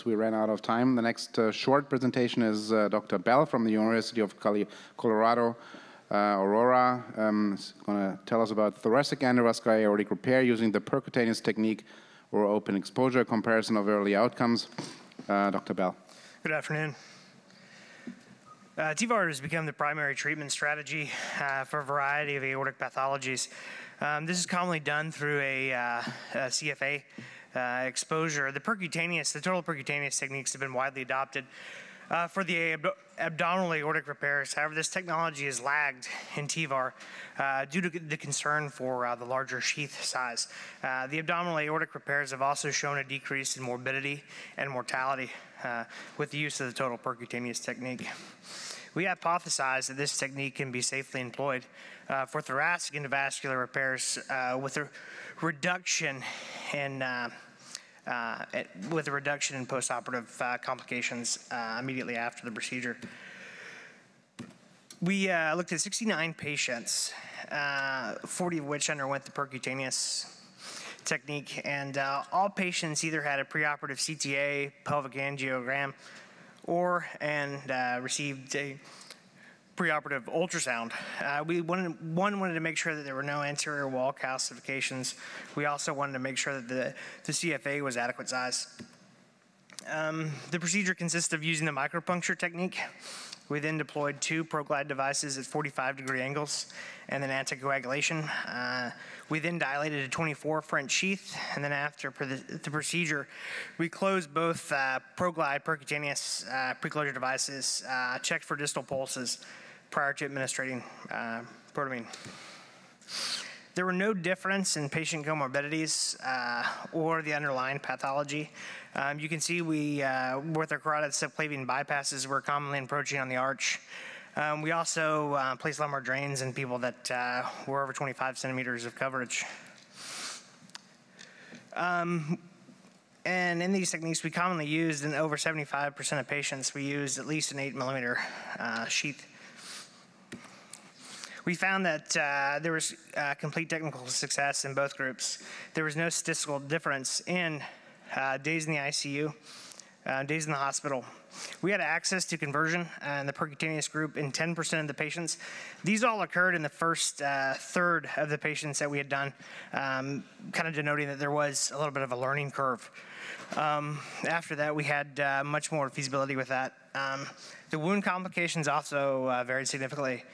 We ran out of time. The next short presentation is Dr. Bell from the University of Colorado, Aurora. Is going to tell us about thoracic endovascular aortic repair using the percutaneous technique or open exposure comparison of early outcomes. Dr. Bell. Good afternoon. TEVAR has become the primary treatment strategy for a variety of aortic pathologies. This is commonly done through a CFA exposure. The total percutaneous techniques have been widely adopted for the abdominal aortic repairs. However, this technology has lagged in TEVAR due to the concern for the larger sheath size. The abdominal aortic repairs have also shown a decrease in morbidity and mortality with the use of the total percutaneous technique. We hypothesize that this technique can be safely employed for thoracic endovascular repairs with a reduction in postoperative complications immediately after the procedure. We looked at 69 patients, 40 of which underwent the percutaneous technique, and all patients either had a preoperative CTA, pelvic angiogram, and received a preoperative ultrasound. One wanted to make sure that there were no anterior wall calcifications. We also wanted to make sure that the CFA was adequate size. The procedure consists of using the micropuncture technique. We then deployed 2 ProGlide devices at 45-degree angles and then anticoagulation. We then dilated a 24 French sheath, and then after the procedure, we closed both ProGlide percutaneous preclosure devices, checked for distal pulses prior to administering protamine. There were no difference in patient comorbidities or the underlying pathology. You can see with our carotid subclavian bypasses, we're commonly encroaching on the arch. We also placed lumbar drains in people that were over 25 centimeters of coverage. And in these techniques, we commonly used, in over 75% of patients, we used at least an 8mm sheath. We found that there was complete technical success in both groups. There was no statistical difference in days in the ICU, days in the hospital. We had access to conversion in the percutaneous group in 10% of the patients. These all occurred in the first third of the patients that we had done, kind of denoting that there was a little bit of a learning curve. After that, we had much more feasibility with that. The wound complications also varied significantly,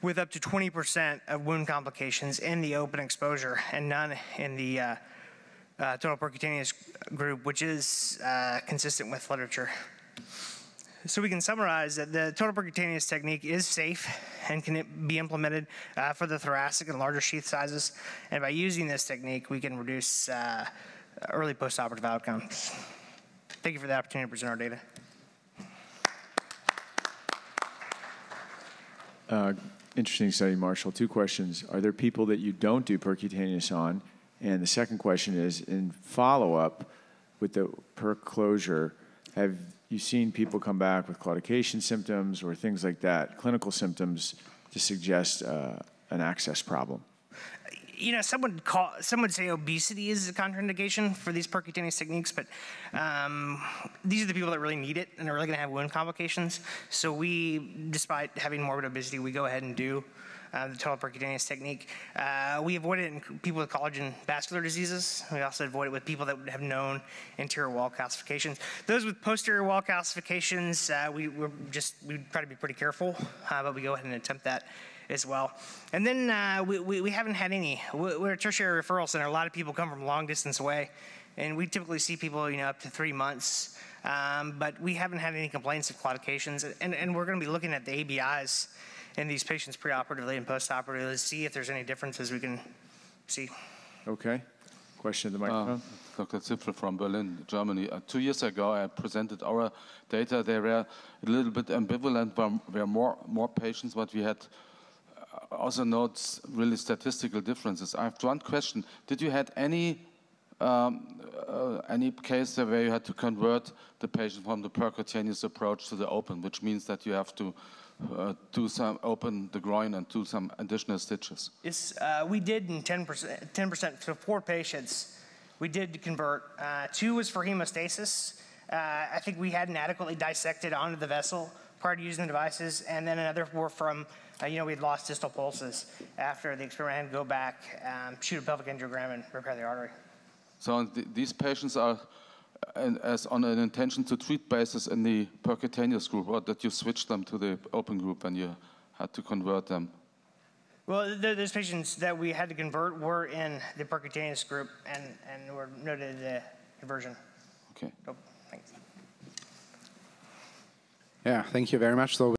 with up to 20% of wound complications in the open exposure and none in the total percutaneous group, which is consistent with literature. So we can summarize that the total percutaneous technique is safe and can be implemented for the thoracic and larger sheath sizes. And by using this technique, we can reduce early postoperative outcomes. Thank you for the opportunity to present our data. Interesting study, Marshall. 2 questions. Are there people that you don't do percutaneous on? And the second question is, in follow-up with the perc closure, have you seen people come back with claudication symptoms or things like that, clinical symptoms, to suggest an access problem? You know, some would say obesity is a contraindication for these percutaneous techniques, but these are the people that really need it and are really going to have wound complications. So we, despite having morbid obesity, we go ahead and do the total percutaneous technique. We avoid it in people with collagen vascular diseases. We also avoid it with people that have known anterior wall calcifications. Those with posterior wall calcifications, we try to be pretty careful, but we go ahead and attempt that as well. And then we haven't had any. We're a tertiary referral center. A lot of people come from long distance away, and we typically see people, up to 3 months. But we haven't had any complaints of claudications, and we're going to be looking at the ABIs in these patients preoperatively and postoperatively to see if there's any differences we can see. Okay. Question at the microphone. Dr. Zipfel from Berlin, Germany. 2 years ago, I presented our data. They were a little bit ambivalent. There were more patients, but we had also notes really statistical differences. I have one question. Did you had any case where you had to convert the patient from the percutaneous approach to the open, which means that you have to open the groin and do some additional stitches? Yes, we did in 10%, so 4 patients. We did convert. 2 was for hemostasis. I think we hadn't adequately dissected onto the vessel prior to using the devices, and then another were from, we had lost distal pulses after the experiment. Had to go back, shoot a pelvic angiogram, and repair the artery. So these patients are as on an intention to treat basis in the percutaneous group, or did you switch them to the open group and you had to convert them? Well, those patients that we had to convert were in the percutaneous group and were noted the conversion. Okay. Oh, thanks. Yeah, thank you very much. So